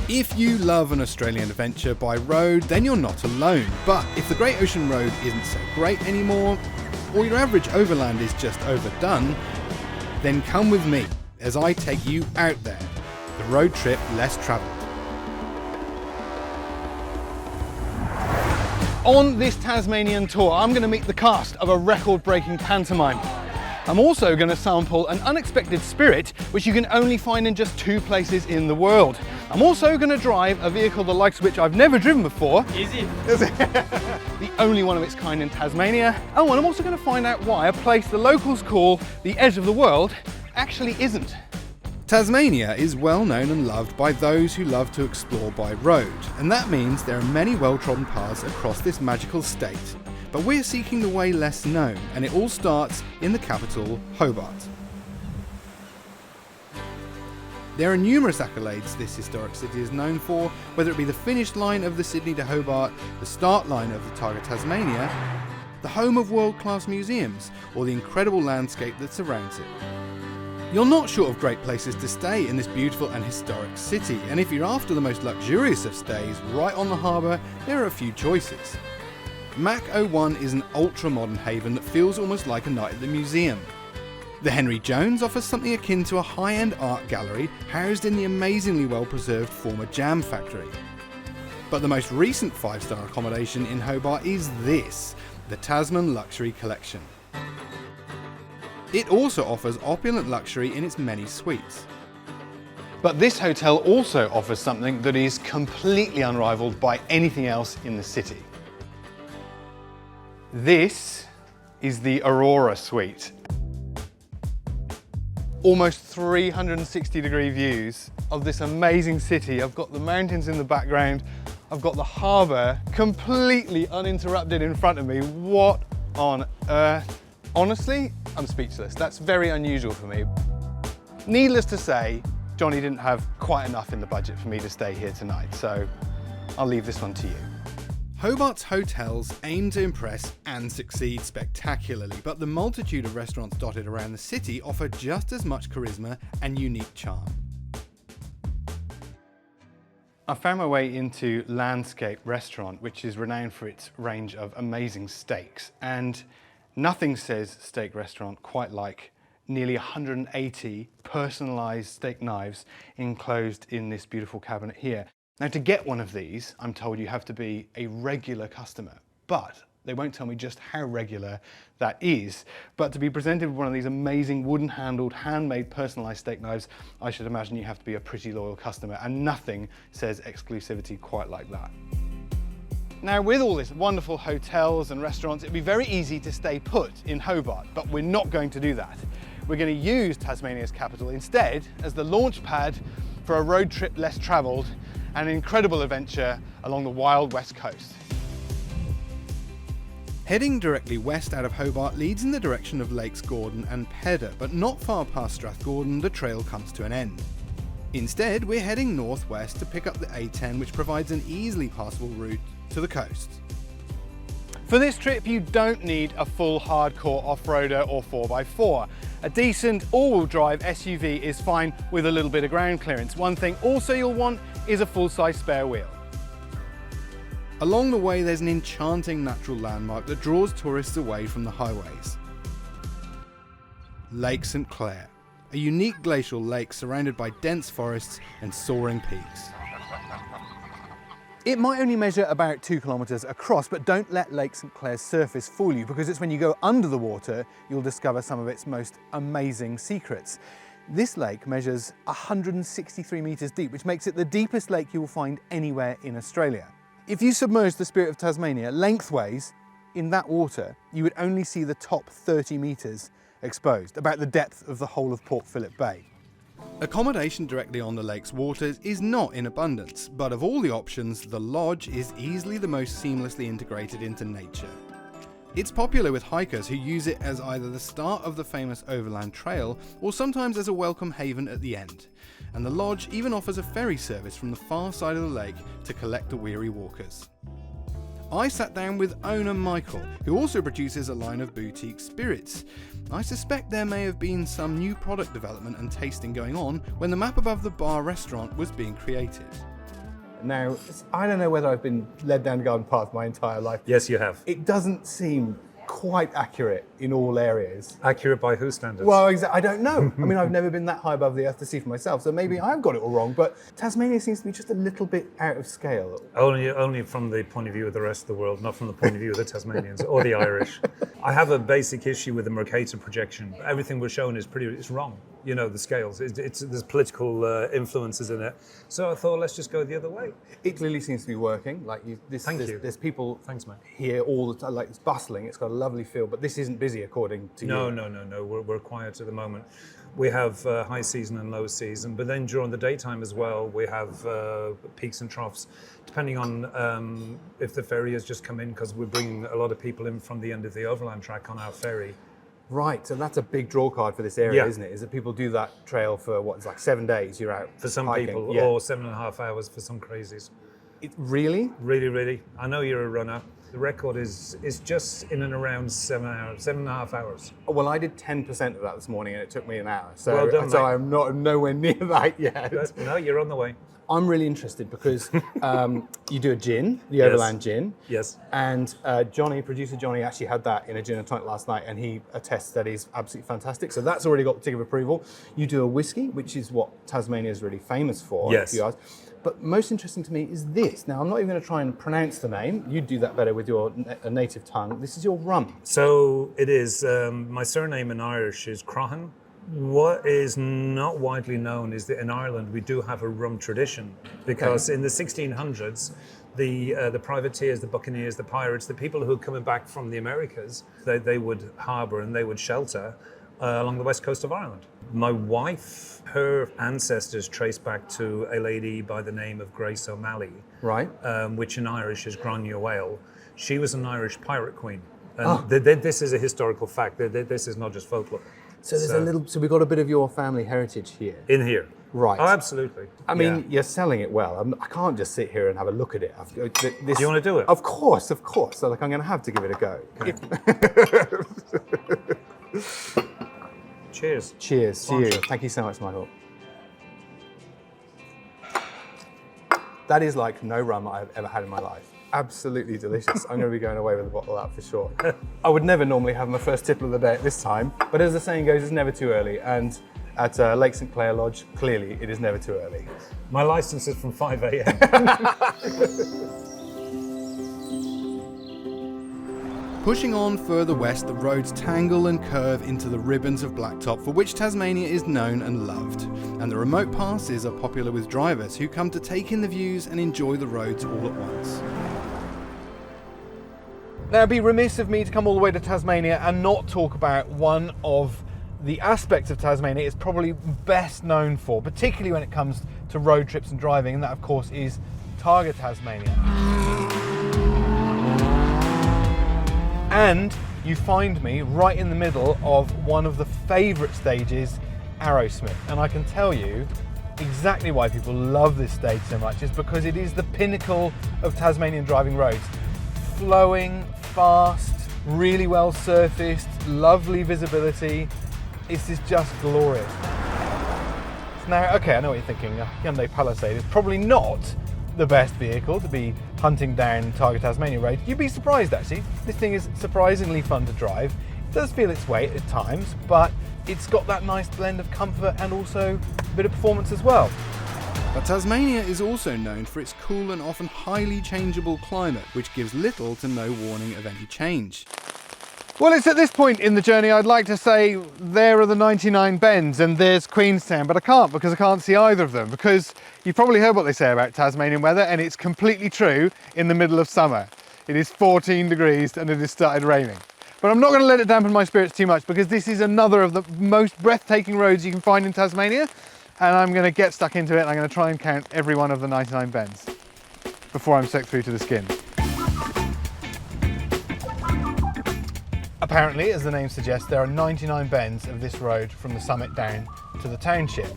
If you love an Australian adventure by road, then you're not alone. But if the Great Ocean Road isn't so great anymore, or your average overland is just overdone, then come with me as I take you out there. The road trip less travelled. On this Tasmanian tour, I'm going to meet the cast of a record-breaking pantomime. I'm also going to sample an unexpected spirit which you can only find in just 2 places in the world. I'm also going to drive a vehicle the likes of which I've never driven before. Is it? The only one of its kind in Tasmania. Oh, and I'm also going to find out why a place the locals call the edge of the world actually isn't. Tasmania is well known and loved by those who love to explore by road, and that means there are many well-trodden paths across this magical state. But we're seeking the way less known, and it all starts in the capital, Hobart. There are numerous accolades this historic city is known for, whether it be the finish line of the Sydney to Hobart, the start line of the Targa Tasmania, the home of world-class museums, or the incredible landscape that surrounds it. You're not short of great places to stay in this beautiful and historic city, and if you're after the most luxurious of stays right on the harbour, there are a few choices. Mac 01 is an ultra-modern haven that feels almost like a night at the museum. The Henry Jones offers something akin to a high-end art gallery housed in the amazingly well-preserved former jam factory. But the most recent 5-star accommodation in Hobart is this, the Tasman Luxury Collection. It also offers opulent luxury in its many suites. But this hotel also offers something that is completely unrivaled by anything else in the city. This is the Aurora Suite. Almost 360-degree views of this amazing city. I've got the mountains in the background. I've got the harbour completely uninterrupted in front of me. What on earth? Honestly, I'm speechless. That's very unusual for me. Needless to say, Johnny didn't have quite enough in the budget for me to stay here tonight, so I'll leave this one to you. Hobart's hotels aim to impress and succeed spectacularly, but the multitude of restaurants dotted around the city offer just as much charisma and unique charm. I found my way into Landscape Restaurant, which is renowned for its range of amazing steaks, and nothing says steak restaurant quite like nearly 180 personalised steak knives enclosed in this beautiful cabinet here. Now, to get one of these, I'm told you have to be a regular customer, but they won't tell me just how regular that is. But to be presented with one of these amazing wooden-handled, handmade, personalised steak knives, I should imagine you have to be a pretty loyal customer, and nothing says exclusivity quite like that. Now, with all these wonderful hotels and restaurants, it'd be very easy to stay put in Hobart, but we're not going to do that. We're going to use Tasmania's capital instead as the launch pad for a road trip less travelled and an incredible adventure along the wild West Coast. Heading directly west out of Hobart leads in the direction of Lakes Gordon and Pedder, but not far past Strathgordon the trail comes to an end. Instead, we're heading northwest to pick up the A10, which provides an easily passable route to the coast. For this trip, you don't need a full hardcore off-roader or 4x4. A decent all-wheel drive SUV is fine with a little bit of ground clearance. One thing also you'll want is a full-size spare wheel. Along the way, there's an enchanting natural landmark that draws tourists away from the highways. Lake St Clair, a unique glacial lake surrounded by dense forests and soaring peaks. It might only measure about 2 kilometres across, but don't let Lake St Clair's surface fool you, because it's when you go under the water you'll discover some of its most amazing secrets. This lake measures 163 metres deep, which makes it the deepest lake you will find anywhere in Australia. If you submerge the Spirit of Tasmania lengthways in that water, you would only see the top 30 metres exposed, about the depth of the whole of Port Phillip Bay. Accommodation directly on the lake's waters is not in abundance, but of all the options, the lodge is easily the most seamlessly integrated into nature. It's popular with hikers who use it as either the start of the famous overland trail or sometimes as a welcome haven at the end. And the lodge even offers a ferry service from the far side of the lake to collect the weary walkers. I sat down with owner Michael, who also produces a line of boutique spirits. I suspect there may have been some new product development and tasting going on when the map above the bar restaurant was being created. Now, I don't know whether I've been led down the garden path my entire life. Yes, you have. It doesn't seem quite accurate in all areas. Accurate by whose standards? Well, I don't know. I mean, I've never been that high above the earth to see for myself, so maybe I've got it all wrong, but Tasmania seems to be just a little bit out of scale. Only from the point of view of the rest of the world, not from the point of view of the Tasmanians or the Irish. I have a basic issue with the Mercator projection. Everything we're shown is wrong. You know, the scales. There's political influences in it. So I thought, let's just go the other way. It clearly seems to be working. Like Thank you. There's people Thanks, mate. here all the time. Like it's bustling. It's got a lovely feel, but this isn't busy according to you. No. We're quiet at the moment. We have high season and low season, but then during the daytime as well, we have peaks and troughs, depending on if the ferry has just come in, because we're bringing a lot of people in from the end of the overland track on our ferry. Right, so that's a big draw card for this area, Yeah. isn't it? Is that people do that trail for it's like 7 days? You're out For some hiking. people, Yeah. or 7.5 hours for some crazies. Really? Really. I know you're a runner. The record is just in and around 7 hours, 7.5 hours. Well, I did 10% of that this morning, and it took me an hour. So, Well done, so mate. I'm nowhere near that yet. No, you're on the way. I'm really interested because you do a gin, the Overland gin. Yes. And producer Johnny, actually had that in a gin and tonic last night, and he attests that he's absolutely fantastic. So that's already got the tick of approval. You do a whiskey, which is what Tasmania is really famous for. Yes. If you ask. But most interesting to me is this. Now, I'm not even going to try and pronounce the name. You do that better with your native tongue. This is your rum. So it is. My surname in Irish is Croghan. What is not widely known is that in Ireland we do have a rum tradition, because in the 1600s, the privateers, the buccaneers, the pirates, the people who are coming back from the Americas, they would harbour and they would shelter along the west coast of Ireland. My wife, her ancestors trace back to a lady by the name of Grace O'Malley, Right. which in Irish is Grania Whale. She was an Irish pirate queen. And this is a historical fact. This is not just folklore. So there's so we've got a bit of your family heritage here. In here. Right. Oh, absolutely. I mean, you're selling it well. I can't just sit here and have a look at it. Do you want to do it? Of course. So I'm going to have to give it a go. Cheers. Cheers to you. Pleasure. Thank you so much, Michael. That is like no rum I've ever had in my life. Absolutely delicious. I'm going to be going away with a bottle of that for sure. I would never normally have my first tipple of the day at this time, but as the saying goes, it's never too early. And at Lake St Clair Lodge, clearly it is never too early. My license is from 5 a.m. Pushing on further west, the roads tangle and curve into the ribbons of blacktop for which Tasmania is known and loved. And the remote passes are popular with drivers who come to take in the views and enjoy the roads all at once. Now, it'd be remiss of me to come all the way to Tasmania and not talk about one of the aspects of Tasmania it's probably best known for, particularly when it comes to road trips and driving, and that of course is Targa Tasmania. And you find me right in the middle of one of the favourite stages, Arrowsmith. And I can tell you exactly why people love this stage so much is because it is the pinnacle of Tasmanian driving roads. Flowing, fast, really well surfaced, lovely visibility. This is just glorious. Now, okay, I know what you're thinking. A Hyundai Palisade is probably not the best vehicle to be hunting down Targa Tasmania Road. You'd be surprised actually. This thing is surprisingly fun to drive. It does feel its weight at times, but it's got that nice blend of comfort and also a bit of performance as well. But Tasmania is also known for its cool and often highly changeable climate, which gives little to no warning of any change. Well, it's at this point in the journey I'd like to say there are the 99 bends and there's Queenstown, but I can't because I can't see either of them, because you've probably heard what they say about Tasmanian weather, and it's completely true in the middle of summer. It is 14 degrees and it has started raining. But I'm not going to let it dampen my spirits too much, because this is another of the most breathtaking roads you can find in Tasmania, and I'm going to get stuck into it and I'm going to try and count every one of the 99 bends before I'm soaked through to the skin. Apparently, as the name suggests, there are 99 bends of this road from the summit down to the township.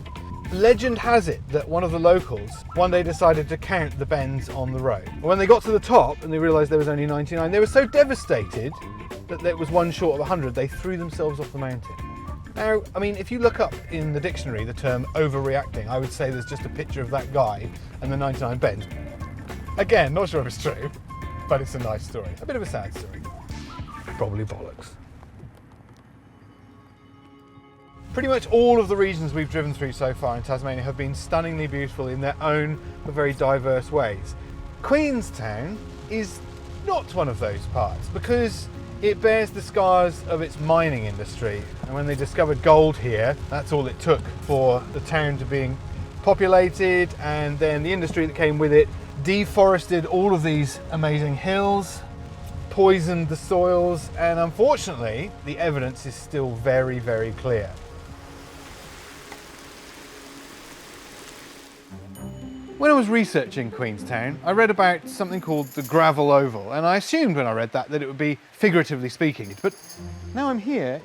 Legend has it that one of the locals one day decided to count the bends on the road. When they got to the top and they realised there was only 99, they were so devastated that there was one short of 100, they threw themselves off the mountain. Now, I mean, if you look up in the dictionary the term overreacting, I would say there's just a picture of that guy and the 99 bends. Again, not sure if it's true, but it's a nice story. A bit of a sad story. Probably bollocks. Pretty much all of the regions we've driven through so far in Tasmania have been stunningly beautiful in their own but very diverse ways. Queenstown is not one of those parts because it bears the scars of its mining industry. And when they discovered gold here, that's all it took for the town to being populated, and then the industry that came with it deforested all of these amazing hills, poisoned the soils, and unfortunately, the evidence is still very, very clear. When I was researching Queenstown, I read about something called the gravel oval, and I assumed when I read that it would be figuratively speaking, but now I'm here,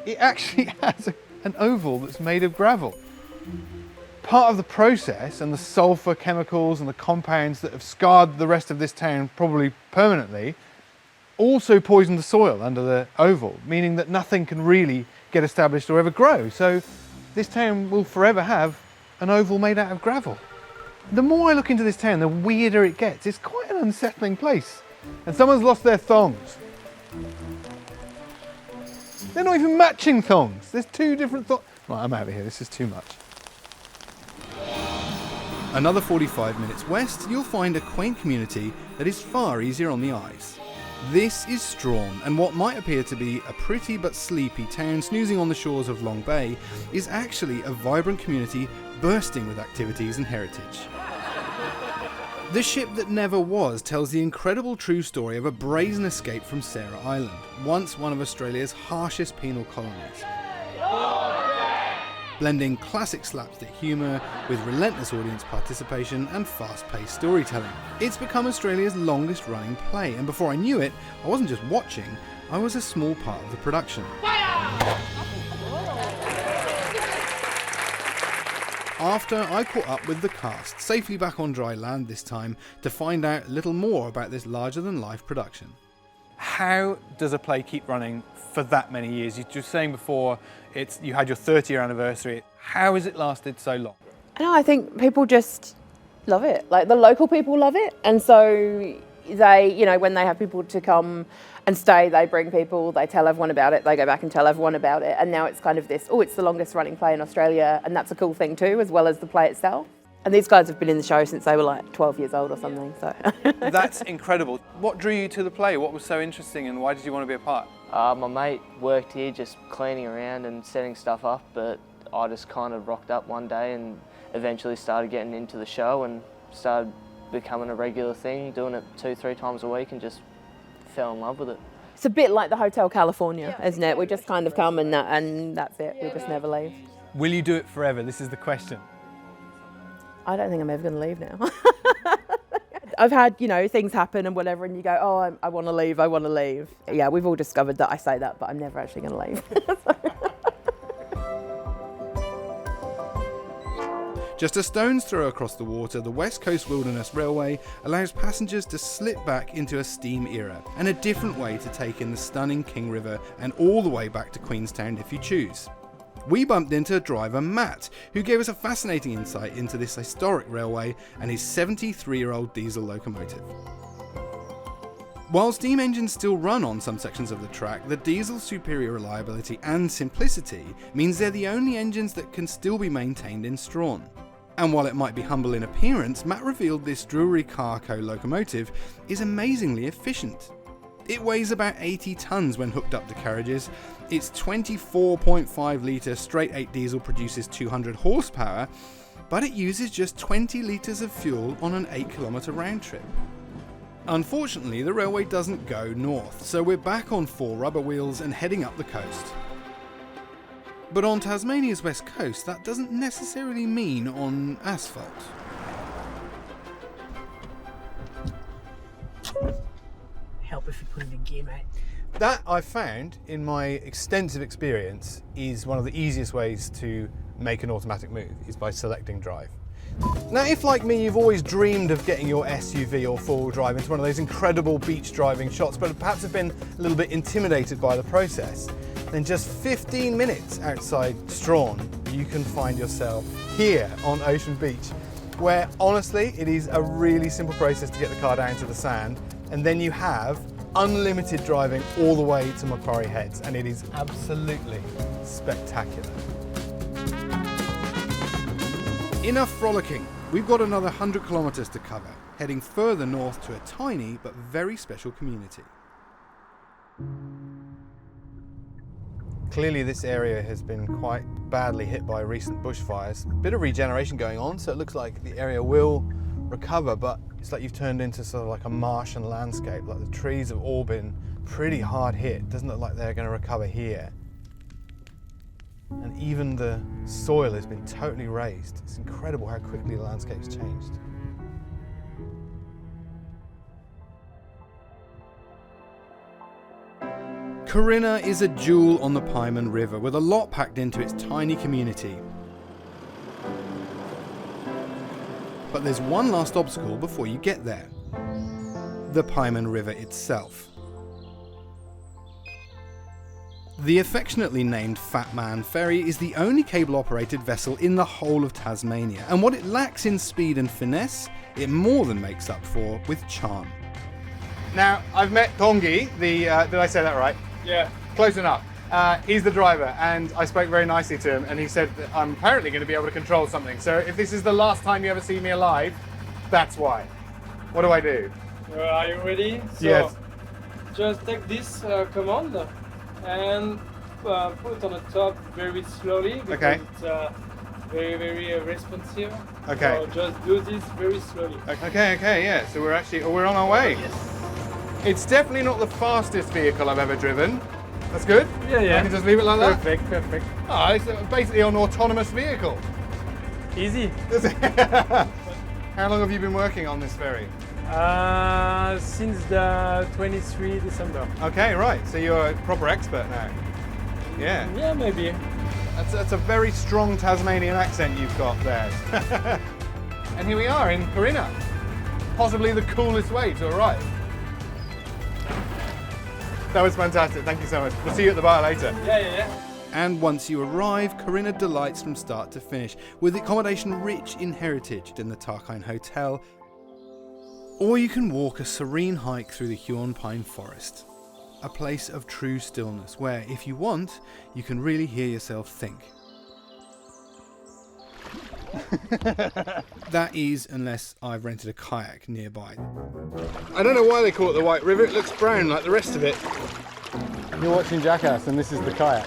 it actually has an oval that's made of gravel. Part of the process and the sulfur chemicals and the compounds that have scarred the rest of this town probably permanently also poison the soil under the oval, meaning that nothing can really get established or ever grow. So this town will forever have an oval made out of gravel. The more I look into this town, the weirder it gets. It's quite an unsettling place. And someone's lost their thongs. They're not even matching thongs. There's two different thongs. Right, I'm out of here. This is too much. Another 45 minutes west, you'll find a quaint community that is far easier on the eyes. This is Strawn, and what might appear to be a pretty but sleepy town snoozing on the shores of Long Bay is actually a vibrant community bursting with activities and heritage. The Ship That Never Was tells the incredible true story of a brazen escape from Sarah Island, once one of Australia's harshest penal colonies. Blending classic slapstick humour with relentless audience participation and fast-paced storytelling. It's become Australia's longest running play, and before I knew it, I wasn't just watching, I was a small part of the production. After I caught up with the cast, safely back on dry land this time, to find out a little more about this larger-than-life production. How does a play keep running for that many years? You were saying before, you had your 30-year anniversary. How has it lasted so long? I think people just love it. Like, the local people love it, and so they, you know, when they have people to come and stay, they bring people, they tell everyone about it, they go back and tell everyone about it, and now it's kind of this, oh, it's the longest running play in Australia, and that's a cool thing too, as well as the play itself. And these guys have been in the show since they were like 12 years old or something, so. That's incredible. What drew you to the play? What was so interesting, and why did you want to be a part? My mate worked here just cleaning around and setting stuff up, but I just kind of rocked up one day and eventually started getting into the show and started becoming a regular thing, doing it 2-3 times a week, and just fell in love with it. It's a bit like the Hotel California, isn't it? We just kind of come and that's it, we just never leave. Will you do it forever? This is the question. I don't think I'm ever going to leave now. I've had, you know, things happen and whatever, and you go, oh, I want to leave, I want to leave. Yeah, we've all discovered that I say that, but I'm never actually going to leave. Just a stone's throw across the water, the West Coast Wilderness Railway allows passengers to slip back into a steam era and a different way to take in the stunning King River and all the way back to Queenstown if you choose. We bumped into driver Matt, who gave us a fascinating insight into this historic railway and his 73-year-old diesel locomotive. While steam engines still run on some sections of the track, the diesel's superior reliability and simplicity means they're the only engines that can still be maintained in Strawn. And while it might be humble in appearance, Matt revealed this Drury Carco locomotive is amazingly efficient. It weighs about 80 tonnes when hooked up to carriages, its 24.5 litre straight 8 diesel produces 200 horsepower, but it uses just 20 litres of fuel on an 8-kilometre round trip. Unfortunately, the railway doesn't go north, so we're back on 4 rubber wheels and heading up the coast. But on Tasmania's west coast, that doesn't necessarily mean on asphalt. Help if you put it in gear, mate. That, I've found, in my extensive experience, is one of the easiest ways to make an automatic move, is by selecting drive. Now, if like me, you've always dreamed of getting your SUV or four-wheel drive into one of those incredible beach driving shots, but perhaps have been a little bit intimidated by the process, then just 15 minutes outside Strawn, you can find yourself here on Ocean Beach, where honestly, it is a really simple process to get the car down to the sand, and then you have unlimited driving all the way to Macquarie Heads, and it is absolutely spectacular. Enough frolicking. We've got another 100 kilometres to cover, heading further north to a tiny but very special community. Clearly this area has been quite badly hit by recent bushfires. A bit of regeneration going on, so it looks like the area will recover, but it's like you've turned into sort of like a Martian landscape. Like the trees have all been pretty hard hit. Doesn't look like they're going to recover here. And even the soil has been totally raised. It's incredible how quickly the landscape's changed. Corinna is a jewel on the Pieman River with a lot packed into its tiny community. But there's one last obstacle before you get there. The Pieman River itself. The affectionately named Fatman ferry is the only cable-operated vessel in the whole of Tasmania, and what it lacks in speed and finesse, it more than makes up for with charm. Now, I've met Tongi, did I say that right? Yeah. Close enough. He's the driver, and I spoke very nicely to him, and he said that I'm apparently going to be able to control something. So if this is the last time you ever see me alive, that's why. What do I do? Are you ready? So Yes. just take this command and put on the top very slowly because Okay. it's very, very responsive. Okay. So just do this very slowly. Okay, yeah. So we're on our way. Yes. It's definitely not the fastest vehicle I've ever driven. That's good? Yeah, yeah. I can just leave it like that? Perfect. Oh, it's basically an autonomous vehicle. Easy. How long have you been working on this ferry? Since the 23 December. Okay, right. So you're a proper expert now. Yeah. Yeah, maybe. That's a very strong Tasmanian accent you've got there. And here we are in Corinna. Possibly the coolest way to arrive. That was fantastic. Thank you so much. We'll see you at the bar later. Yeah. And once you arrive, Corinna delights from start to finish, with accommodation rich in heritage in the Tarkine Hotel, or you can walk a serene hike through the Huon Pine Forest, a place of true stillness where, if you want, you can really hear yourself think. That is, unless I've rented a kayak nearby. I don't know why they call it the White River. It looks brown like the rest of it. You're watching Jackass and this is the kayak.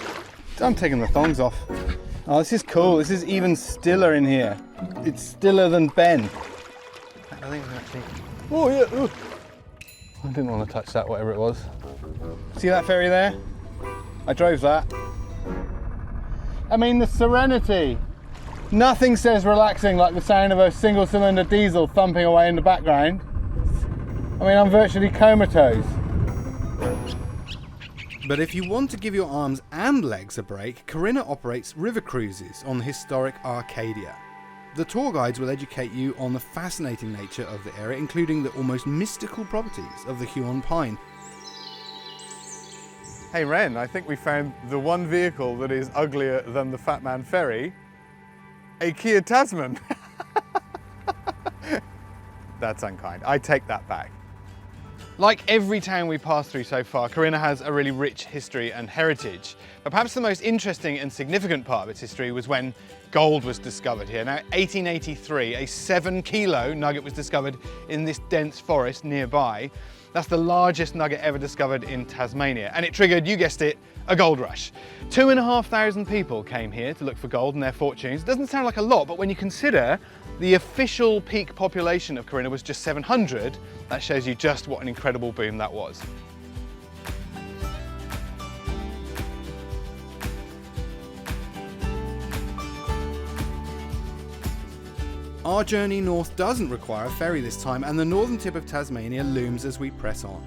I'm taking the thongs off. Oh, this is cool. This is even stiller in here. It's stiller than Ben. I think it's actually... Oh, yeah. Ooh. I didn't want to touch that, whatever it was. See that ferry there? I drove that. I mean, the serenity. Nothing says relaxing like the sound of a single-cylinder diesel thumping away in the background. I mean, I'm virtually comatose. But if you want to give your arms and legs a break, Corinna operates river cruises on the historic Arcadia. The tour guides will educate you on the fascinating nature of the area, including the almost mystical properties of the Huon Pine. Hey Ren, I think we found the one vehicle that is uglier than the Fatman ferry. A Kia Tasman. That's unkind. I take that back. Like every town we passed through so far, Corinna has a really rich history and heritage. But perhaps the most interesting and significant part of its history was when gold was discovered here. Now, 1883, a 7-kilo nugget was discovered in this dense forest nearby. That's the largest nugget ever discovered in Tasmania. And it triggered, you guessed it, a gold rush. 2,500 people came here to look for gold and their fortunes. It doesn't sound like a lot, but when you consider the official peak population of Corinna was just 700, that shows you just what an incredible boom that was. Our journey north doesn't require a ferry this time, and the northern tip of Tasmania looms as we press on.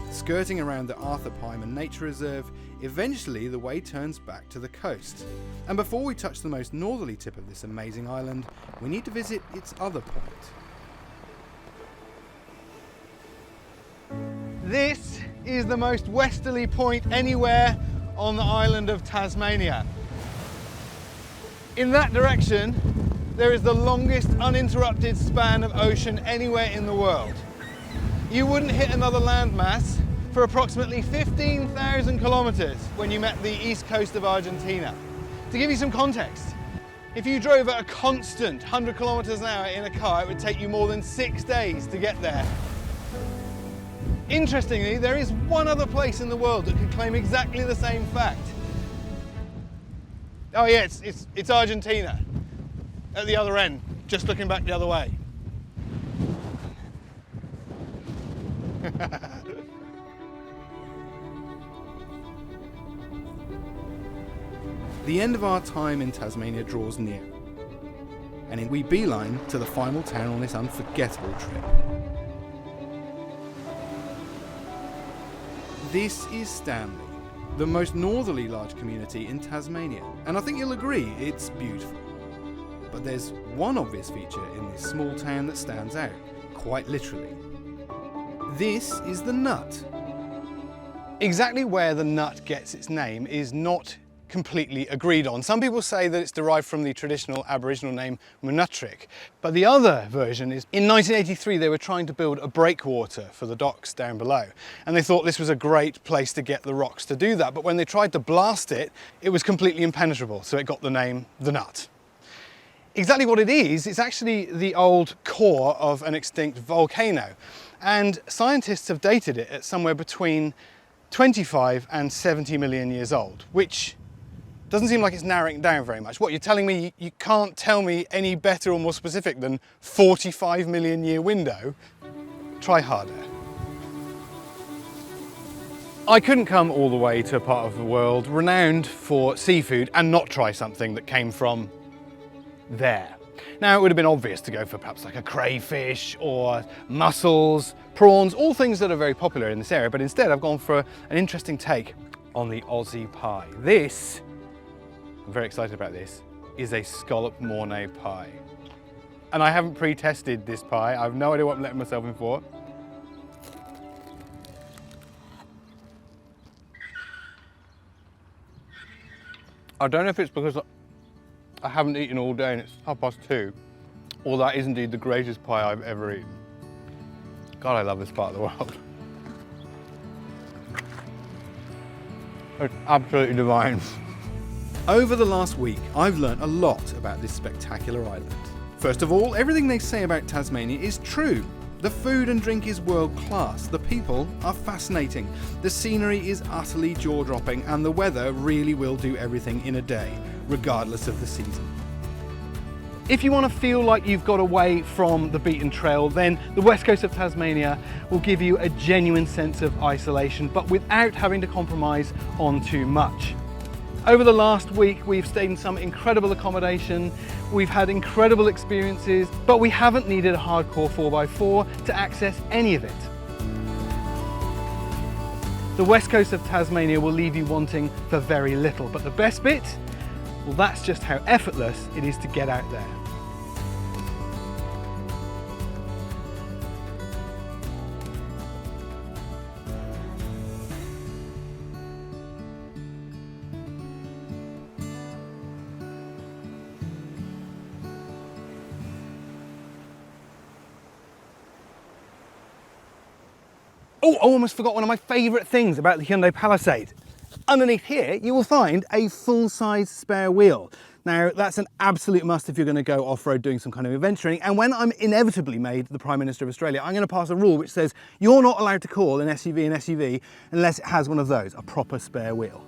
Skirting around the Arthur Pieman Nature Reserve, eventually the way turns back to the coast. And before we touch the most northerly tip of this amazing island, we need to visit its other point. This is the most westerly point anywhere on the island of Tasmania. In that direction, there is the longest uninterrupted span of ocean anywhere in the world. You wouldn't hit another landmass for approximately 15,000 kilometers when you met the east coast of Argentina. To give you some context, if you drove at a constant 100 kilometers an hour in a car, it would take you more than 6 days to get there. Interestingly, there is one other place in the world that can claim exactly the same fact. Oh yeah, it's Argentina, at the other end, just looking back the other way. The end of our time in Tasmania draws near, and we beeline to the final town on this unforgettable trip. This is Stanley, the most northerly large community in Tasmania, and I think you'll agree it's beautiful. But there's one obvious feature in this small town that stands out, quite literally. This is the Nut. Exactly where the nut gets its name is not completely agreed on. Some people say that it's derived from the traditional Aboriginal name Munutrik, but the other version is in 1983 they were trying to build a breakwater for the docks down below, and they thought this was a great place to get the rocks to do that, but when they tried to blast it, it was completely impenetrable, so it got the name the Nut. Exactly what it is, it's actually the old core of an extinct volcano, and scientists have dated it at somewhere between 25 and 70 million years old, which doesn't seem like it's narrowing it down very much. What, you're telling me you can't tell me any better or more specific than 45 million year window? Try harder. I couldn't come all the way to a part of the world renowned for seafood and not try something that came from there. Now, it would have been obvious to go for perhaps like a crayfish or mussels, prawns, all things that are very popular in this area, but instead I've gone for an interesting take on the Aussie pie. This, I'm very excited about this, is a scallop Mornay pie. And I haven't pre-tested this pie. I have no idea what I'm letting myself in for. I don't know if it's because I haven't eaten all day and it's 2:30, or that is indeed the greatest pie I've ever eaten. God, I love this part of the world. It's absolutely divine. Over the last week, I've learnt a lot about this spectacular island. First of all, everything they say about Tasmania is true. The food and drink is world class, the people are fascinating, the scenery is utterly jaw-dropping, and the weather really will do everything in a day, regardless of the season. If you want to feel like you've got away from the beaten trail, then the west coast of Tasmania will give you a genuine sense of isolation, but without having to compromise on too much. Over the last week, we've stayed in some incredible accommodation, we've had incredible experiences, but we haven't needed a hardcore 4x4 to access any of it. The west coast of Tasmania will leave you wanting for very little, but the best bit? Well, that's just how effortless it is to get out there. Oh, I almost forgot one of my favourite things about the Hyundai Palisade. Underneath here, you will find a full-size spare wheel. Now, that's an absolute must if you're going to go off-road doing some kind of adventuring. And when I'm inevitably made the Prime Minister of Australia, I'm going to pass a rule which says you're not allowed to call an SUV an SUV unless it has one of those, a proper spare wheel.